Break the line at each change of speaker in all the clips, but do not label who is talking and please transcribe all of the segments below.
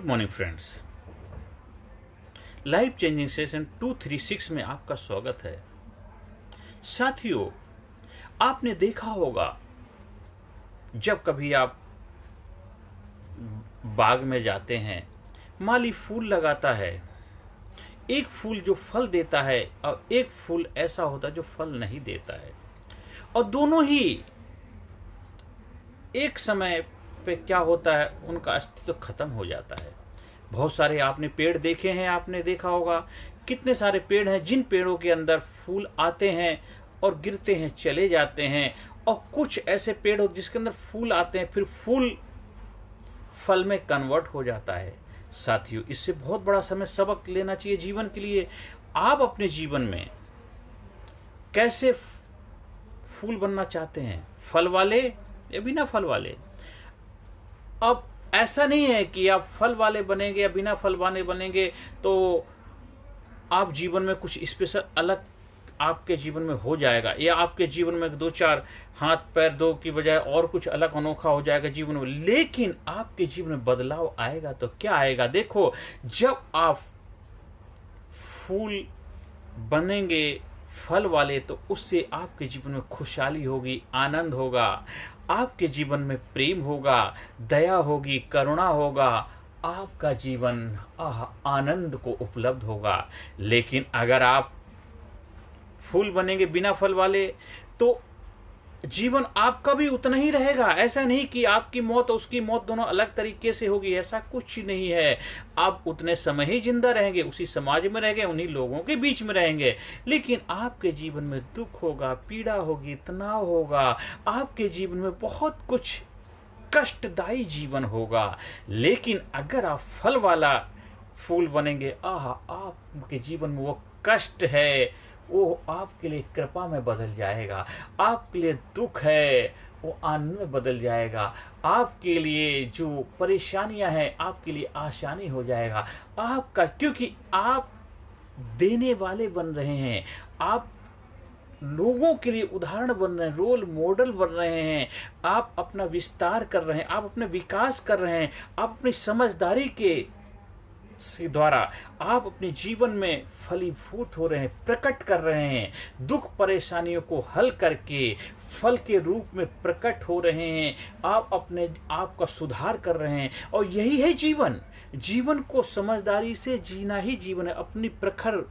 Morning friends, life changing session 236 में आपका स्वागत है। साथियों, आपने देखा होगा जब कभी आप बाग में जाते हैं, माली फूल लगाता है। एक फूल जो फल देता है और एक फूल ऐसा होता है जो फल नहीं देता है, और दोनों ही एक समय पे क्या होता है, उनका अस्तित्व खत्म हो जाता है। बहुत सारे आपने पेड़ देखे हैं, आपने देखा होगा कितने सारे पेड़ हैं जिन पेड़ों के अंदर फूल आते हैं और गिरते हैं, चले जाते हैं, और कुछ ऐसे पेड़ हो जिसके अंदर फूल आते हैं, फिर फूल फल में कन्वर्ट हो जाता है। साथियों, इससे बहुत बड़ा समय सबक लेना चाहिए जीवन के लिए। आप अपने जीवन में कैसे फूल बनना चाहते हैं, फल वाले या बिना फल वाले? अब ऐसा नहीं है कि आप फल वाले बनेंगे या बिना फल वाले बनेंगे तो आप जीवन में कुछ स्पेशल अलग आपके जीवन में हो जाएगा, या आपके जीवन में दो चार हाथ पैर दो की बजाय और कुछ अलग अनोखा हो जाएगा जीवन में। लेकिन आपके जीवन में बदलाव आएगा तो क्या आएगा? देखो, जब आप फूल बनेंगे फल वाले तो उससे आपके जीवन में खुशहाली होगी, आनंद होगा, आपके जीवन में प्रेम होगा, दया होगी, करुणा होगा, आपका जीवन आनंद को उपलब्ध होगा। लेकिन अगर आप फूल बनेंगे बिना फल वाले तो जीवन आपका भी उतना ही रहेगा। ऐसा नहीं कि आपकी मौत और उसकी मौत दोनों अलग तरीके से होगी, ऐसा कुछ नहीं है। आप उतने समय ही जिंदा रहेंगे, उसी समाज में रहेंगे, उन्हीं लोगों के बीच में रहेंगे, लेकिन आपके जीवन में दुख होगा, पीड़ा होगी, तनाव होगा, आपके जीवन में बहुत कुछ कष्टदायी जीवन होगा। लेकिन अगर आप फल वाला फूल बनेंगे, आपके जीवन में वो कष्ट है वो आपके लिए कृपा में बदल जाएगा, आपके लिए दुख है वो आनंद में बदल जाएगा, आपके लिए जो परेशानियां हैं आपके लिए आसानी हो जाएगा आपका, क्योंकि आप देने वाले बन रहे हैं, आप लोगों के लिए उदाहरण बन रहे हैं, रोल मॉडल बन रहे हैं, आप अपना विस्तार कर रहे हैं, आप अपने विकास कर रहे हैं, आप अपनी समझदारी के द्वारा आप अपने जीवन में फलीभूत हो रहे हैं, प्रकट कर रहे हैं, दुख परेशानियों को हल करके फल के रूप में प्रकट हो रहे हैं, आप अपने आप का सुधार कर रहे हैं। और यही है जीवन। जीवन को समझदारी से जीना ही जीवन है। अपनी प्रखर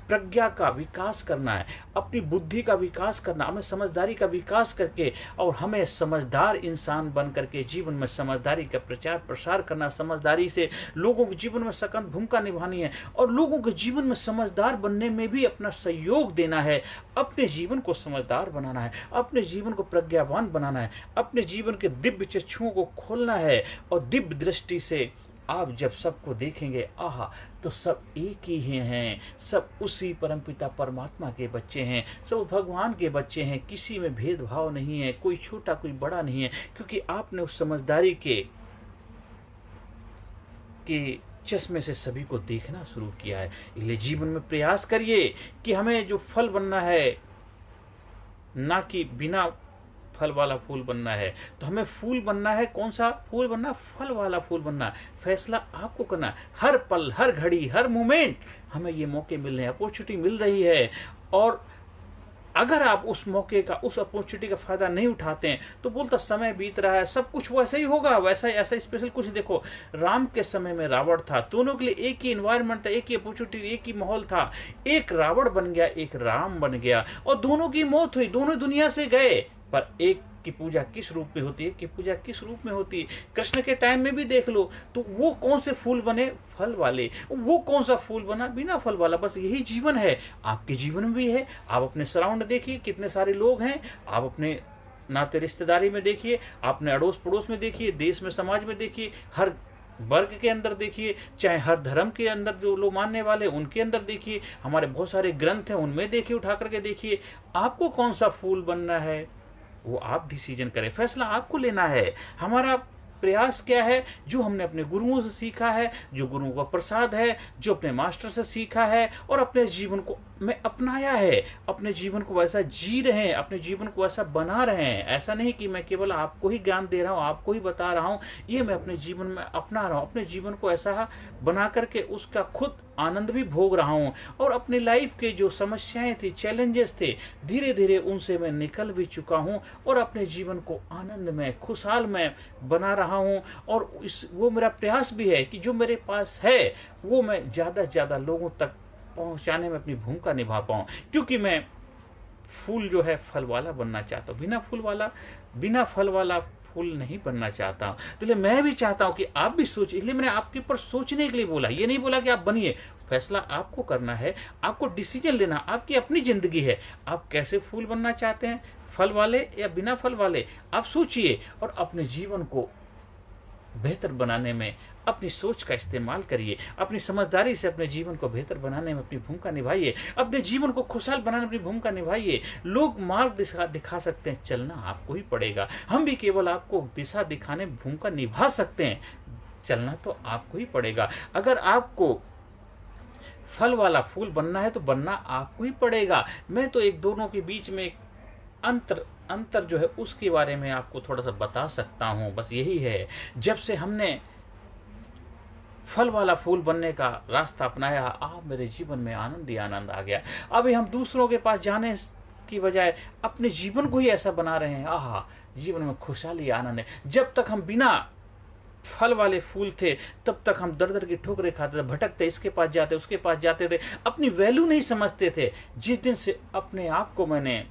प्रज्ञा का विकास करना है, अपनी बुद्धि का विकास करना, हमें समझदारी का विकास करके और हमें समझदार इंसान बन करके जीवन में समझदारी का प्रचार प्रसार करना, समझदारी से लोगों के जीवन में सशक्त भूमिका निभानी है और लोगों के जीवन में समझदार बनने में भी अपना सहयोग देना है। अपने जीवन को समझदार बनाना है, अपने जीवन को प्रज्ञावान बनाना है, अपने जीवन के दिव्य चक्षुओं को खोलना है, और दिव्य दृष्टि से आप जब सबको देखेंगे तो सब एक ही हैं, सब उसी परमपिता परमात्मा के बच्चे हैं, सब भगवान के बच्चे हैं। किसी में भेदभाव नहीं है, कोई छोटा कोई बड़ा नहीं है, क्योंकि आपने उस समझदारी के चश्मे से सभी को देखना शुरू किया है। इसलिए जीवन में प्रयास करिए कि हमें जो फल बनना है, ना कि बिना फल वाला फूल बनना है। तो हमें फूल बनना है, कौन सा फूल बनना? फल वाला फूल बनना। फैसला आपको करना है। हर पल, हर घड़ी, हर मोमेंट हमें ये मौके मिल रहे हैं, अपॉर्चुनिटी मिल रही है, और अगर आप उस मौके का, उस अपॉर्चुनिटी का फायदा नहीं उठाते हैं तो बोलता समय बीत रहा है, सब कुछ वैसा ही होगा, वैसा ही, ऐसा स्पेशल कुछ। देखो, राम के समय में रावण था, दोनों के लिए एक ही एनवायरनमेंट था, एक ही अपॉर्चुनिटी, एक ही माहौल था। एक रावण बन गया, एक राम बन गया, और दोनों की मौत हुई, दोनों दुनिया से गए। पर एक की पूजा किस रूप में होती है, की पूजा किस रूप में होती है? कृष्ण के टाइम में भी देख लो तो वो कौन से फूल बने? फल वाले। वो कौन सा फूल बना? बिना फल वाला। बस यही जीवन है, आपके जीवन में भी है। आप अपने सराउंड देखिए, कितने सारे लोग हैं, आप अपने नाते रिश्तेदारी में देखिए, आपने अड़ोस पड़ोस में देखिए, देश में, समाज में देखिए, हर वर्ग के अंदर देखिए, चाहे हर धर्म के अंदर जो लोग मानने वाले उनके अंदर देखिए, हमारे बहुत सारे ग्रंथ हैं उनमें देखिए, उठा करके देखिए, आपको कौन सा फूल बनना है वो आप डिसीजन करें, फैसला आपको लेना है। हमारा प्रयास क्या है? जो हमने अपने गुरुओं से सीखा है, जो गुरुओं का प्रसाद है, जो अपने मास्टर से सीखा है, और अपने जीवन को में अपनाया है, अपने जीवन को वैसा जी रहे हैं, अपने जीवन को वैसा बना रहे हैं। ऐसा नहीं कि मैं केवल आपको ही ज्ञान दे रहा हूँ, आपको ही बता रहा हूँ, ये मैं अपने जीवन में अपना रहा हूँ, अपने जीवन को ऐसा बना करके उसका खुद आनंद भी भोग रहा हूँ। और अपनी लाइफ के जो समस्याएं थी, चैलेंजेस थे, धीरे धीरे उनसे मैं निकल भी चुका हूँ और अपने जीवन को आनंद में, खुशहाल में बना रहा हूँ। और वो मेरा प्रयास भी है कि जो मेरे पास है वो मैं ज़्यादा से ज़्यादा लोगों तक पहुंचाने में अपनी भूमिका निभा पाऊं, क्योंकि मैं फूल जो है फल वाला बनना चाहता हूं, बिना फल वाला फूल नहीं बनना चाहता हूं। तो इसलिए मैं भी चाहता हूं कि आप भी सोचिए, इसलिए मैंने आपके ऊपर सोचने के लिए बोला, ये नहीं बोला कि आप बनिए। फैसला आपको करना है, आपको डिसीजन लेना, आपकी अपनी जिंदगी है। आप कैसे फूल बनना चाहते हैं, फल वाले या बिना फल वाले, आप सोचिए और अपने जीवन को बेहतर बनाने में अपनी सोच का इस्तेमाल करिए, अपनी समझदारी से अपने जीवन को बेहतर बनाने में अपनी भूमिका निभाइए, अपने जीवन को खुशहाल बनाने में अपनी भूमिका निभाइए। लोग मार्ग दिखा सकते हैं, चलना आपको ही पड़ेगा। हम भी केवल आपको दिशा दिखाने में भूमिका निभा सकते हैं, चलना तो आपको ही पड़ेगा। अगर आपको फल वाला फूल बनना है तो बनना आपको ही पड़ेगा। मैं तो एक दोनों के बीच में अंतर जो है उसके बारे में आपको थोड़ा सा बता सकता हूं। बस यही है, जब से हमने फल वाला फूल बनने का रास्ता अपनाया, मेरे जीवन में आनंद ही आनंद आ गया। अभी हम दूसरों के पास जाने की बजाय अपने जीवन को ही ऐसा बना रहे हैं, जीवन में खुशहाली आनंद है। जब तक हम बिना फल वाले फूल थे तब तक हम दर दर की ठोकरें खाते थे, भटकते, इसके पास जाते, उसके पास जाते थे, अपनी वैल्यू नहीं समझते थे। जिस दिन से अपने आप को मैंने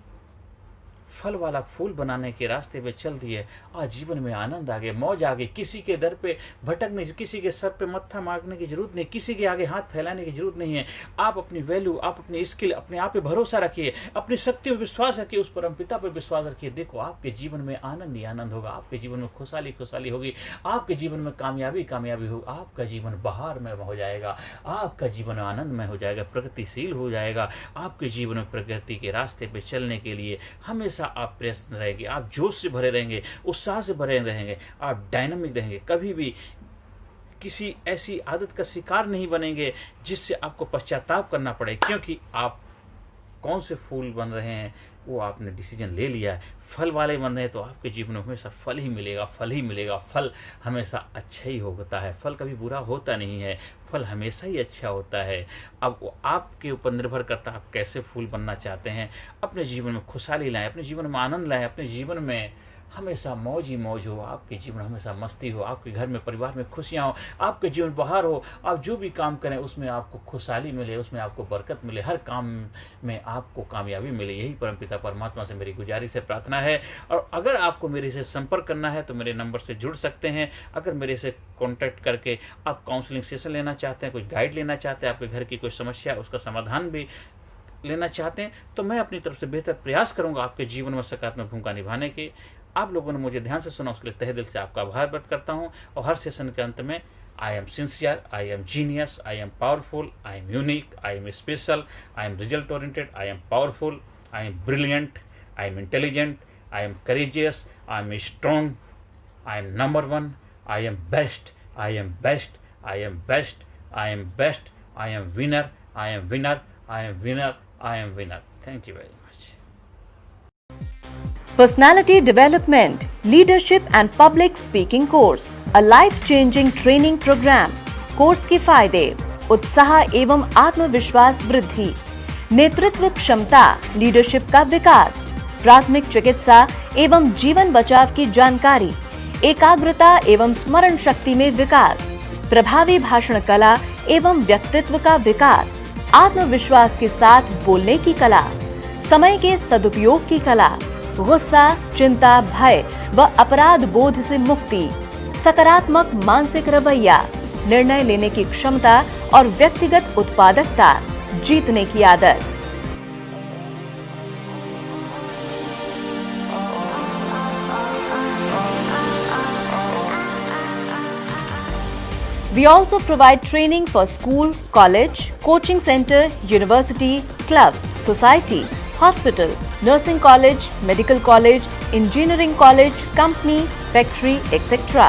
फल वाला फूल बनाने के रास्ते पे चल दिए, आज जीवन में आनंद आ गया, मौज आ गई। किसी के दर पे भटकने, किसी के सर पे मत्था मारने की जरूरत नहीं, किसी के आगे हाथ फैलाने की जरूरत नहीं है। आप अपनी वैल्यू, आप अपनी स्किल, अपने आप पे भरोसा रखिए, अपनी शक्ति पर विश्वास रखिए, उस परमपिता पर विश्वास रखिए। देखो आपके जीवन में आनंद ही आनंद होगा, आपके जीवन में खुशहाली होगी, आपके जीवन में कामयाबी होगी, आपका जीवन बहार में हो जाएगा, आपका जीवन आनंदमय हो जाएगा, प्रगतिशील हो जाएगा। आपके जीवन में प्रगति के रास्ते पे चलने के लिए हमेशा आप प्रयत्न रहेंगे, आप जोश से भरे रहेंगे, उत्साह से भरे रहेंगे, आप डायनामिक रहेंगे। कभी भी किसी ऐसी आदत का शिकार नहीं बनेंगे जिससे आपको पश्चाताप करना पड़े, क्योंकि आप कौन से फूल बन रहे हैं वो आपने डिसीजन ले लिया है। फल वाले बन रहे हैं तो आपके जीवन में हमेशा फल ही मिलेगा, फल हमेशा अच्छा ही होता है, फल कभी बुरा होता नहीं है, फल हमेशा ही अच्छा होता है। अब वो आपके ऊपर निर्भर करता है आप कैसे फूल बनना चाहते हैं। अपने जीवन में खुशहाली लाएं, अपने जीवन में आनंद लाएं, अपने जीवन में हमेशा मौज ही मौज हो, आपके जीवन में हमेशा मस्ती हो, आपके घर में परिवार में खुशियाँ हो, आपके जीवन बहार हो। आप जो भी काम करें उसमें आपको खुशहाली मिले, उसमें आपको बरकत मिले, हर काम में आपको कामयाबी मिले। यही परमपिता परमात्मा से मेरी गुजारिश है, प्रार्थना है। और अगर आपको मेरे से संपर्क करना है तो मेरे नंबर से जुड़ सकते हैं। अगर मेरे से कॉन्टैक्ट करके आप काउंसलिंग सेशन लेना चाहते हैं, कोई गाइड लेना चाहते हैं, आपके घर की कोई समस्या उसका समाधान भी लेना चाहते हैं, तो मैं अपनी तरफ से बेहतर प्रयास करूंगा आपके जीवन में सकारात्मक भूमिका निभाने की। आप लोगों ने मुझे ध्यान से सुना, उसके लिए तहे दिल से आपका आभार व्यक्त करता हूं। और हर सेशन के अंत में I am sincere, I am genius, I am powerful, I am unique, I am special, I am result oriented, I am powerful, I am brilliant, I am intelligent, I am courageous, I am strong, I am number one, I am best, I am best, I am best, I am best, I am winner, I am winner, I am winner, I am winner. Thank you very much.
Personality Development, Leadership and Public Speaking Course, a life-changing training program. Course के फायदे: उत्साह एवं आत्मविश्वास वृद्धि, नेतृत्व क्षमता, leadership का विकास, प्राथमिक चिकित्सा एवं जीवन बचाव की जानकारी, एकाग्रता एवं स्मरण शक्ति में विकास, प्रभावी भाषण कला एवं व्यक्तित्व का विकास, आत्मविश्वास के साथ बोलने की कला, समय के सदुपयोग की कला, गुस्सा, चिंता, भय व अपराध बोध से मुक्ति, सकारात्मक मानसिक रवैया, निर्णय लेने की क्षमता और व्यक्तिगत उत्पादकता, जीतने की आदत। We also provide training for school, college, coaching center, university, club, society, hospital, nursing college, medical college, engineering college, company, factory, etc.